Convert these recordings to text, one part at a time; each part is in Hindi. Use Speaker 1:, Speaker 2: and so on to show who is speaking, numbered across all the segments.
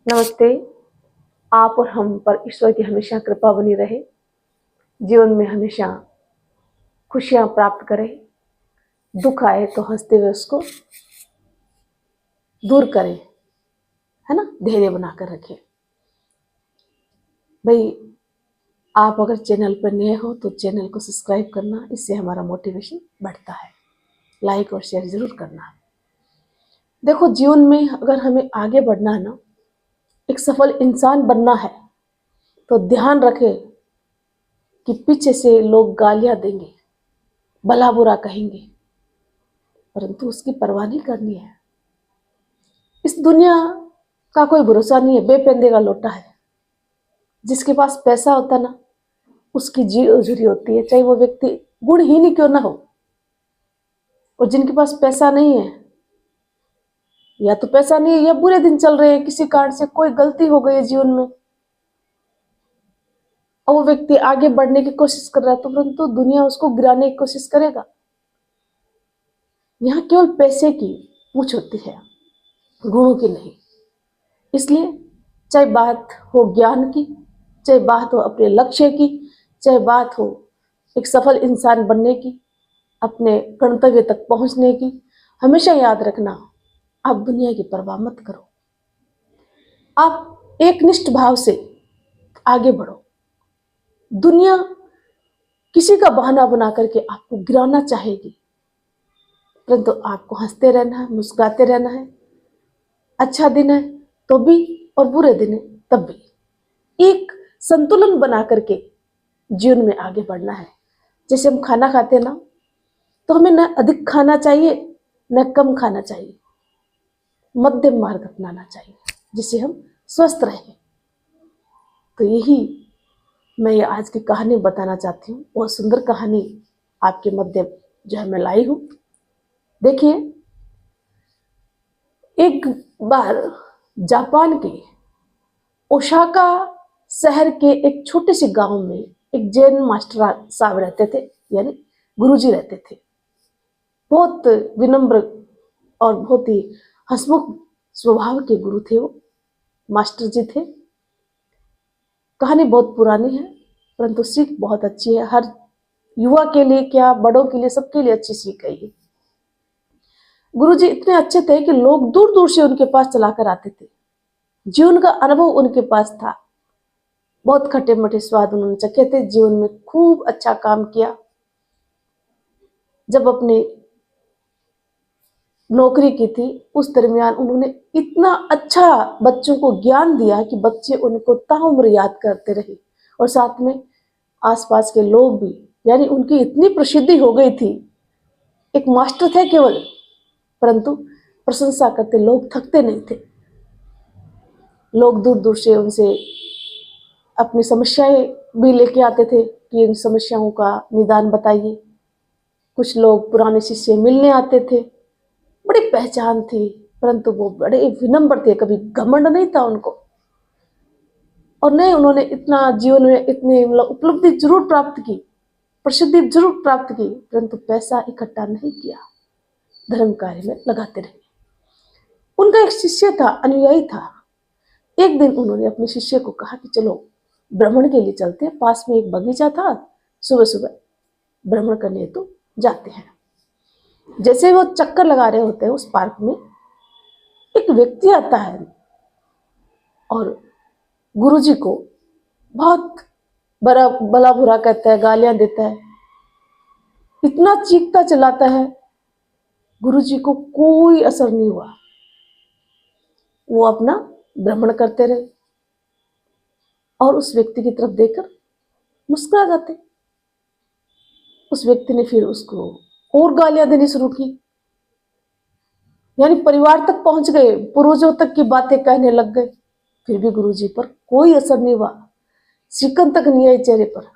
Speaker 1: नमस्ते। आप और हम पर ईश्वर की हमेशा कृपा बनी रहे। जीवन में हमेशा खुशियां प्राप्त करें। दुख आए तो हंसते हुए उसको दूर करें, है ना, धैर्य बनाकर रखें। भाई, आप अगर चैनल पर नए हो तो चैनल को सब्सक्राइब करना, इससे हमारा मोटिवेशन बढ़ता है। लाइक और शेयर जरूर करना। देखो, जीवन में अगर हमें आगे बढ़ना है ना, एक सफल इंसान बनना है, तो ध्यान रखें कि पीछे से लोग गालियां देंगे, भला बुरा कहेंगे, परंतु उसकी परवाह नहीं करनी है। इस दुनिया का कोई भरोसा नहीं है, बेपेंदे का लोटा है। जिसके पास पैसा होता ना, उसकी जी उजरी होती है, चाहे वो व्यक्ति गुणहीन ही क्यों ना हो। और जिनके पास पैसा नहीं है, या तो पैसा नहीं है या बुरे दिन चल रहे हैं, किसी कारण से कोई गलती हो गई है जीवन में, और वो व्यक्ति आगे बढ़ने की कोशिश कर रहा है, तो परंतु दुनिया उसको गिराने की कोशिश करेगा। यहाँ केवल पैसे की पूछ होती है, गुणों की नहीं। इसलिए चाहे बात हो ज्ञान की, चाहे बात हो अपने लक्ष्य की, चाहे बात हो एक सफल इंसान बनने की, अपने गंतव्य तक पहुंचने की, हमेशा याद रखना, आप दुनिया की परवाह मत करो। आप एकनिष्ठ भाव से आगे बढ़ो। दुनिया किसी का बहाना बना करके आपको गिराना चाहेगी, परंतु आपको हंसते रहना है, मुस्कुराते रहना है। अच्छा दिन है तो भी और बुरे दिन है तब भी एक संतुलन बना करके जीवन में आगे बढ़ना है। जैसे हम खाना खाते हैं ना, तो हमें न अधिक खाना चाहिए न कम खाना चाहिए, मध्यम मार्ग अपनाना चाहिए, जिससे हम स्वस्थ रहें। तो यही मैं ये आज की कहानी बताना चाहती हूँ। बहुत सुंदर कहानी आपके मध्य जो है मैं लाई हूँ। देखिए, एक बार जापान के ओसाका शहर के एक छोटे से गांव में एक जैन मास्टर साहब रहते थे, यानी गुरुजी रहते थे। बहुत विनम्र और बहुत ही हंसमुख स्वभाव के गुरु थे वो, मास्टर जी थे। कहानी बहुत पुरानी है, परंतु सीख बहुत अच्छी है। हर युवा के लिए क्या, बड़ों के लिए, सबके लिए अच्छी सीख है ये। गुरुजी इतने अच्छे थे कि लोग दूर दूर से उनके पास चलाकर आते थे। जीवन का अनुभव उनके पास था। बहुत खट्टे मीठे स्वाद उन्होंने चखे थे, जीवन में खूब अच्छा काम किया। जब अपने नौकरी की थी उस दरमियान उन्होंने इतना अच्छा बच्चों को ज्ञान दिया कि बच्चे उनको ताउम्र याद करते रहे। और साथ में आसपास के लोग भी, यानी उनकी इतनी प्रसिद्धि हो गई थी। एक मास्टर थे केवल, परंतु प्रशंसा करते लोग थकते नहीं थे। लोग दूर दूर से उनसे अपनी समस्याएं भी लेके आते थे कि इन समस्याओं का निदान बताइए। कुछ लोग पुराने शिष्य मिलने आते थे। बड़ी पहचान थी, परंतु वो बड़े विनम्र थे, कभी घमंड नहीं था उनको। और नहीं, उन्होंने इतना जीवन में इतनी उपलब्धि जरूर प्राप्त की, प्रसिद्धि जरूर प्राप्त की, परंतु पैसा इकट्ठा नहीं किया, धर्म कार्य में लगाते रहे। उनका एक शिष्य था, अनुयायी था। एक दिन उन्होंने अपने शिष्य को कहा कि चलो भ्रमण के लिए चलते हैं। पास में एक बगीचा था, सुबह सुबह भ्रमण करने तो जाते हैं। जैसे वो चक्कर लगा रहे होते हैं उस पार्क में, एक व्यक्ति आता है और गुरुजी को बहुत बड़ा भला बुरा कहता है, गालियां देता है, इतना चीखता चलाता है। गुरुजी को कोई असर नहीं हुआ, वो अपना भ्रमण करते रहे और उस व्यक्ति की तरफ देखकर मुस्कुरा जाते। उस व्यक्ति ने फिर उसको और गालियां देनी शुरू की, यानी परिवार तक पहुंच गए, पूर्वजों तक की बातें कहने लग गए। फिर भी गुरुजी पर कोई असर नहीं हुआ, सिकन तक नहीं आई चेहरे पर।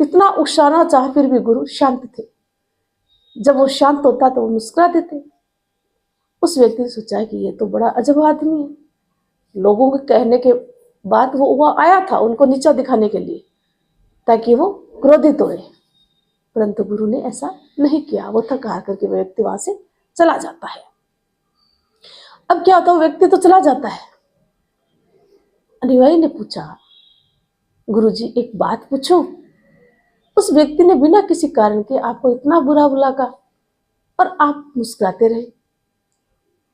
Speaker 1: इतना उकसाना चाह, फिर भी गुरु शांत थे। जब वो शांत होता तो वो मुस्कुरा देते। उस व्यक्ति ने सोचा कि ये तो बड़ा अजब आदमी है। लोगों के कहने के बाद वो वहां आया था उनको नीचा दिखाने के लिए, ताकि वो क्रोधित होए, परंतु गुरु ने ऐसा नहीं किया। वो थक हार करके वो व्यक्ति वहां से चला जाता है। अब क्या होता है, वो व्यक्ति तो चला जाता है, अनुयायी ने पूछा, गुरुजी एक बात पूछूं? उस व्यक्ति ने बिना किसी कारण के आपको इतना बुरा भला कहा और आप मुस्कुराते रहे।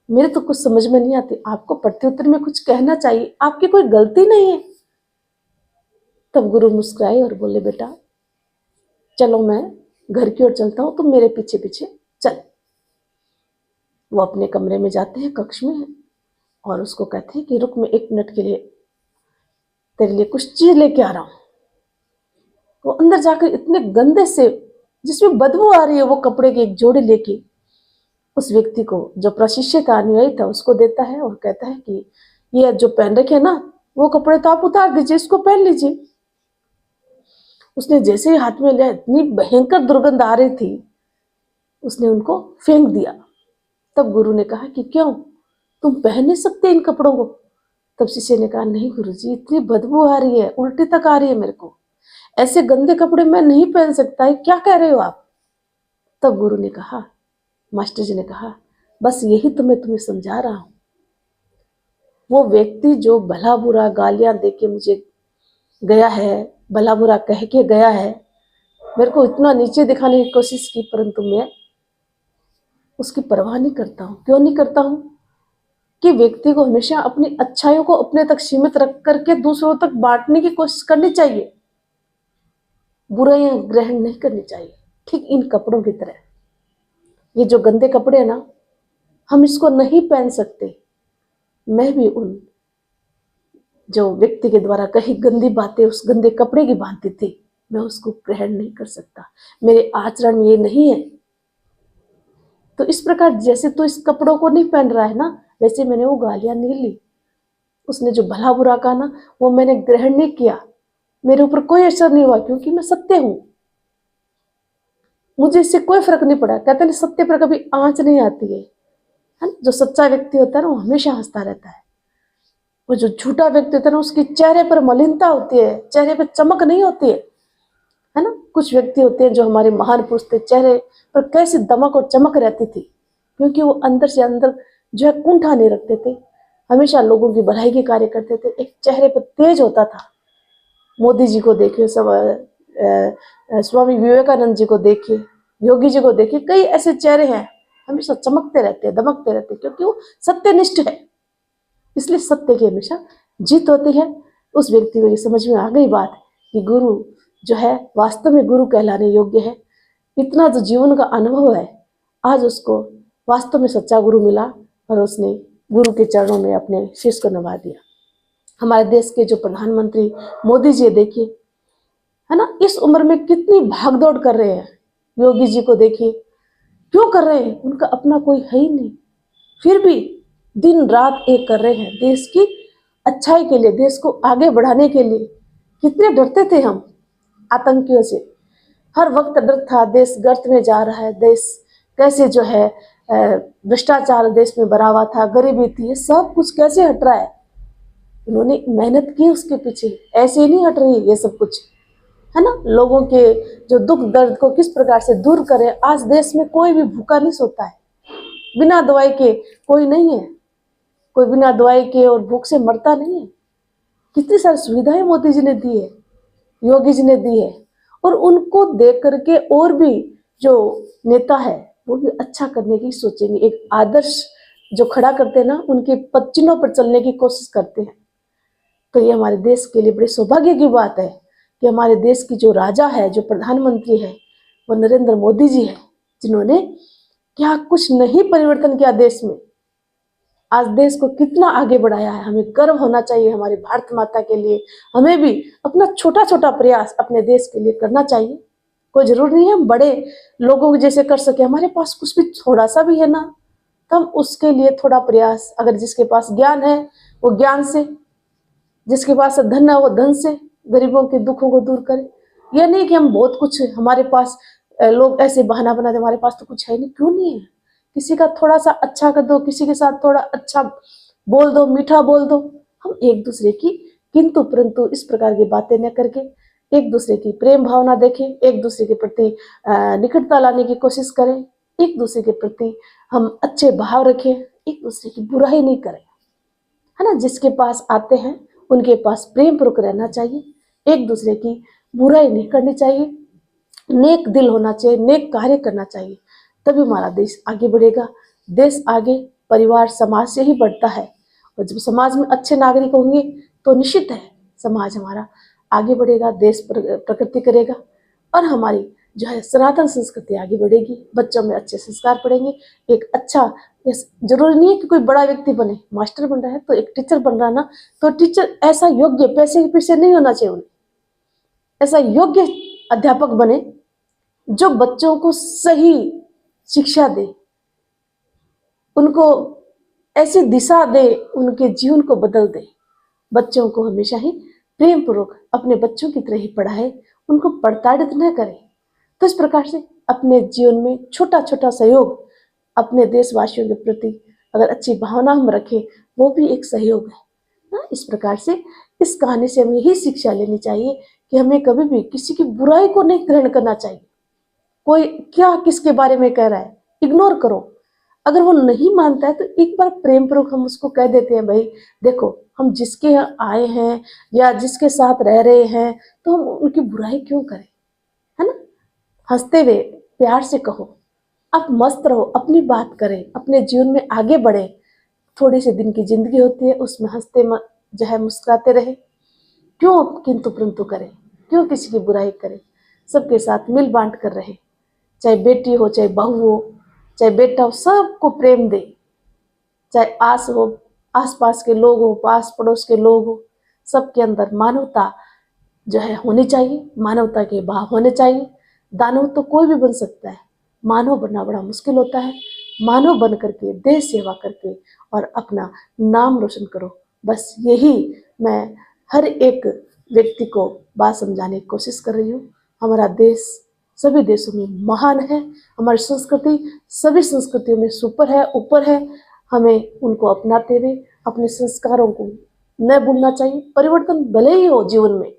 Speaker 1: मेरे तो कुछ समझ में नहीं आती, आपको प्रत्युत्तर में कुछ कहना चाहिए, आपकी कोई गलती नहीं है। तब गुरु मुस्कुराए और बोले, बेटा चलो मैं घर की ओर चलता हूं, तुम मेरे पीछे पीछे चल। वो अपने कमरे में जाते हैं, कक्ष में, और उसको कहते हैं कि रुक, मैं 1 मिनट के लिए तेरे लिए कुछ चीज लेके आ रहा हूं। वो अंदर जाकर इतने गंदे से, जिसमें बदबू आ रही है, वो कपड़े की एक जोड़ी लेके उस व्यक्ति को, जो प्रशिष्य का अनुयायी था, उसको देता है और कहता है कि ये जो पहन रखे ना, वो कपड़े तो आप उतार दीजिए, इसको पहन लीजिए। उसने जैसे ही हाथ में लिया, इतनी भयंकर दुर्गंध आ रही थी, उसने उनको फेंक दिया। तब गुरु ने कहा कि क्यों, तुम पहन नहीं सकते इन कपड़ों को? तब शिष्य ने कहा, नहीं गुरुजी, इतनी बदबू आ रही है, उल्टी तक आ रही है मेरे को, ऐसे गंदे कपड़े मैं नहीं पहन सकता है, क्या कह रहे हो आप? तब गुरु ने कहा, मास्टर जी ने कहा, बस यही तो मैं तुम्हें समझा रहा हूं। वो व्यक्ति जो भला बुरा गालियां देके मुझे गया है, भला बुरा कह के गया है, मेरे को इतना नीचे दिखाने की कोशिश की, परंतु मैं उसकी परवाह नहीं करता हूं। क्यों नहीं करता हूं? कि व्यक्ति को हमेशा अपनी अच्छाइयों को अपने तक सीमित रख करके दूसरों तक बांटने की कोशिश करनी चाहिए, बुराइयां ग्रहण नहीं करनी चाहिए। ठीक इन कपड़ों की तरह, ये जो गंदे कपड़े हैं ना, हम इसको नहीं पहन सकते। मैं भी उन जो व्यक्ति के द्वारा कही गंदी बातें उस गंदे कपड़े की बांधती थी, मैं उसको ग्रहण नहीं कर सकता, मेरे आचरण में ये नहीं है। तो इस प्रकार जैसे तो इस कपड़ों को नहीं पहन रहा है ना, वैसे मैंने वो गालियां नहीं ली। उसने जो भला बुरा कहा ना, वो मैंने ग्रहण नहीं किया, मेरे ऊपर कोई असर नहीं हुआ, क्योंकि मैं सत्य हूं, मुझे इससे कोई फर्क नहीं पड़ा। कहते हैं सत्य पर कभी आंच नहीं आती है ना? जो सच्चा व्यक्ति होता है ना, वो हमेशा हंसता रहता है। वो जो झूठा व्यक्ति होता है ना, उसके चेहरे पर मलिनता होती है, चेहरे पर चमक नहीं होती है ना? कुछ व्यक्ति होते हैं जो हमारे महान पुरुष थे, चेहरे पर कैसी दमक और चमक रहती थी, क्योंकि वो अंदर से अंदर जो है कुंठा नहीं रखते थे, हमेशा लोगों की भलाई के कार्य करते थे, एक चेहरे पर तेज होता था। मोदी जी को देखिए, सब स्वामी विवेकानंद जी को देखिए, योगी जी को देखिए, कई ऐसे चेहरे हैं हमेशा चमकते रहते हैं, दमकते रहते हैं, क्योंकि वो सत्यनिष्ठ है। इसलिए सत्य की हमेशा जीत होती है। उस व्यक्ति को ये समझ में आ गई बात कि गुरु जो है वास्तव में गुरु कहलाने योग्य है। इतना जो जीवन का अनुभव है, आज उसको वास्तव में सच्चा गुरु मिला और उसने गुरु के चरणों में अपने शीश को नवा दिया। हमारे देश के जो प्रधानमंत्री मोदी जी देखिए, है ना, इस उम्र में कितनी भागदौड़ कर रहे हैं। योगी जी को देखिए, क्यों कर रहे हैं? उनका अपना कोई है ही नहीं, फिर भी दिन रात एक कर रहे हैं देश की अच्छाई के लिए, देश को आगे बढ़ाने के लिए। कितने डरते थे हम आतंकियों से, हर वक्त डर था, देश गर्त में जा रहा है, देश कैसे जो है भ्रष्टाचार देश में भरा हुआ था, गरीबी थी, ये सब कुछ कैसे हट रहा है? इन्होंने मेहनत की उसके पीछे, ऐसे ही नहीं हट रही ये सब कुछ, है ना? लोगों के जो दुख दर्द को किस प्रकार से दूर करें। आज देश में कोई भी भूखा नहीं सोता है, बिना दवाई के कोई नहीं है, कोई बिना दवाई के और भूख से मरता नहीं है। कितनी सारी सुविधाएं मोदी जी ने दी है, योगी जी ने दी है, और उनको देख करके और भी जो नेता है वो भी अच्छा करने की सोचेंगे, एक आदर्श जो खड़ा करते हैं ना, उनके पद पर चलने की कोशिश करते हैं। तो ये हमारे देश के लिए बड़े सौभाग्य की बात है कि हमारे देश की जो राजा है, जो प्रधानमंत्री है, वो नरेंद्र मोदी जी है, जिन्होंने क्या कुछ नहीं परिवर्तन किया देश में, आज देश को कितना आगे बढ़ाया है। हमें गर्व होना चाहिए हमारी भारत माता के लिए। हमें भी अपना छोटा छोटा प्रयास अपने देश के लिए करना चाहिए। कोई जरूरी नहीं है हम बड़े लोगों के जैसे कर सके, हमारे पास कुछ भी थोड़ा सा भी है ना, तो हम उसके लिए थोड़ा प्रयास, अगर जिसके पास ज्ञान है वो ज्ञान से, जिसके पास धन है वो धन से गरीबों के दुखों को दूर करें। यह नहीं कि हम बहुत कुछ हमारे पास, लोग ऐसे बहाना बनाते हमारे पास तो कुछ है नहीं, क्यों नहीं है? किसी का थोड़ा सा अच्छा कर दो, किसी के साथ थोड़ा अच्छा बोल दो, मीठा बोल दो। हम एक दूसरे की किंतु परंतु इस प्रकार की बातें न करके एक दूसरे की प्रेम भावना देखें, एक दूसरे के प्रति निकटता लाने की कोशिश करें, एक दूसरे के प्रति हम अच्छे भाव रखें, एक दूसरे की बुराई नहीं करें, है ना? जिसके पास आते हैं उनके पास प्रेम पूर्वक रहना चाहिए, एक दूसरे की बुराई नहीं करनी चाहिए, नेक दिल होना चाहिए, नेक कार्य करना चाहिए, तभी हमारा देश आगे बढ़ेगा। देश आगे परिवार समाज से ही बढ़ता है, और जब समाज में अच्छे नागरिक होंगे तो निश्चित है समाज हमारा आगे बढ़ेगा, देश प्रगति करेगा, और हमारी जो है सनातन संस्कृति आगे बढ़ेगी। बच्चों में अच्छे संस्कार पड़ेंगे। एक अच्छा, जरूरी नहीं है कि कोई बड़ा व्यक्ति बने, मास्टर बन रहा है तो एक टीचर बन रहा ना, तो टीचर ऐसा योग्य, पैसे के पीछे नहीं होना चाहिए उन्हें, ऐसा योग्य अध्यापक बने जो बच्चों को सही शिक्षा दे, उनको ऐसी दिशा दे, उनके जीवन को बदल दे। बच्चों को हमेशा ही प्रेम पूर्वक अपने बच्चों की तरह ही पढ़ाए, उनको प्रताड़ित न करे। तो इस प्रकार से अपने जीवन में छोटा छोटा सहयोग अपने देशवासियों के प्रति अगर अच्छी भावना हम रखें, वो भी एक सहयोग है ना। इस प्रकार से इस कहानी से हमें यही शिक्षा लेनी चाहिए कि हमें कभी भी किसी की बुराई को नहीं ग्रहण करना चाहिए। कोई क्या किसके बारे में कह रहा है, इग्नोर करो। अगर वो नहीं मानता है तो एक बार प्रेम पूर्वक हम उसको कह देते हैं, भाई देखो, हम जिसके यहाँ आए हैं या जिसके साथ रह रहे हैं तो हम उनकी बुराई क्यों करें, है ना। हंसते हुए प्यार से कहो, आप मस्त रहो, अपनी बात करें, अपने जीवन में आगे बढ़े। थोड़ी सी दिन की जिंदगी होती है, उसमें हंसते जो है मुस्कुराते रहे। क्यों किंतु परंतु करें, क्यों किसी की बुराई करें, सबके साथ मिल बांट कर रहे। चाहे बेटी हो, चाहे बहू हो, चाहे बेटा हो, सबको प्रेम दे। चाहे आसपास के लोग हो, पास पड़ोस के लोग हो, सबके अंदर मानवता जो है होनी चाहिए, मानवता के भाव होने चाहिए। दानव तो कोई भी बन सकता है, मानव बनना बड़ा मुश्किल होता है। मानव बन करके, देश सेवा करके और अपना नाम रोशन करो। बस यही मैं हर एक व्यक्ति को बात समझाने की कोशिश कर रही हूँ। हमारा देश सभी देशों में महान है, हमारी संस्कृति सभी संस्कृतियों में सुपर है, ऊपर है। हमें उनको अपनाते हुए अपने संस्कारों को न भूलना चाहिए। परिवर्तन भले ही हो जीवन में,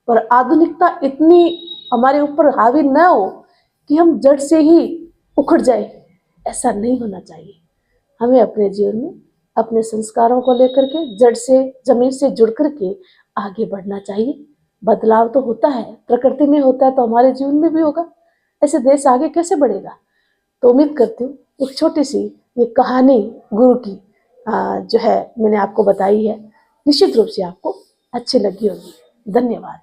Speaker 1: पर आधुनिकता इतनी हमारे ऊपर हावी न हो कि हम जड़ से ही उखड़ जाए, ऐसा नहीं होना चाहिए। हमें अपने जीवन में अपने संस्कारों को लेकर के जड़ से, जमीन से जुड़ करके आगे बढ़ना चाहिए। बदलाव तो होता है, प्रकृति में होता है तो हमारे जीवन में भी होगा। ऐसे देश आगे कैसे बढ़ेगा। तो उम्मीद करती हूँ एक छोटी सी ये कहानी गुरु की जो है मैंने आपको बताई है, निश्चित रूप से आपको अच्छी लगी होगी। धन्यवाद।